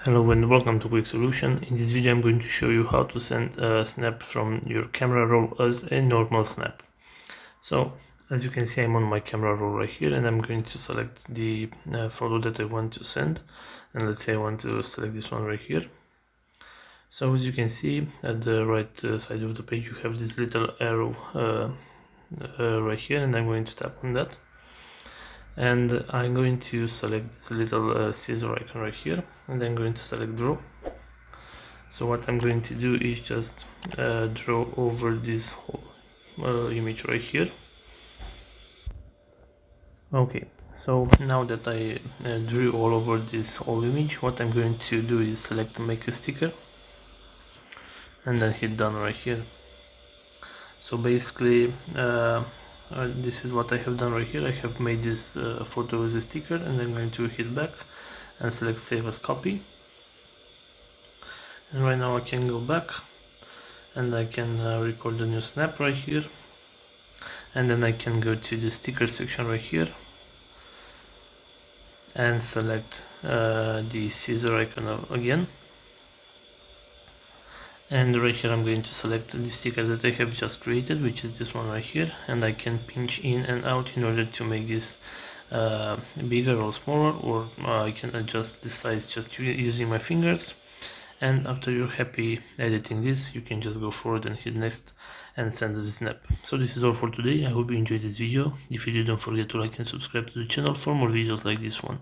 Hello and welcome to Quick Solution. In this video I'm going to show you how to send a snap from your camera roll as a normal snap. So as you can see, I'm on my camera roll right here, and I'm going to select the photo that I want to send, and let's say I want to select this one right here. So as you can see at the right side of the page, you have this little arrow right here, and I'm going to tap on that. And I'm going to select this little scissor icon right here, and I'm going to select draw. So what I'm going to do is just draw over this whole image right here. Okay, so now that I drew all over this whole image, what I'm going to do is select make a sticker and then hit done right here. So basically this is what I have done right here. I have made this photo as a sticker, and I'm going to hit back and select save as copy. And right now I can go back and I can record a new snap right here, and then I can go to the sticker section right here and select the scissor icon again. And right here I'm going to select the sticker that I have just created, which is this one right here, and I can pinch in and out in order to make this bigger or smaller, or I can adjust the size just using my fingers. And after you're happy editing this, you can just go forward and hit next and send the snap. So this is all for today. I hope you enjoyed this video. If you did, don't forget to like and subscribe to the channel for more videos like this one.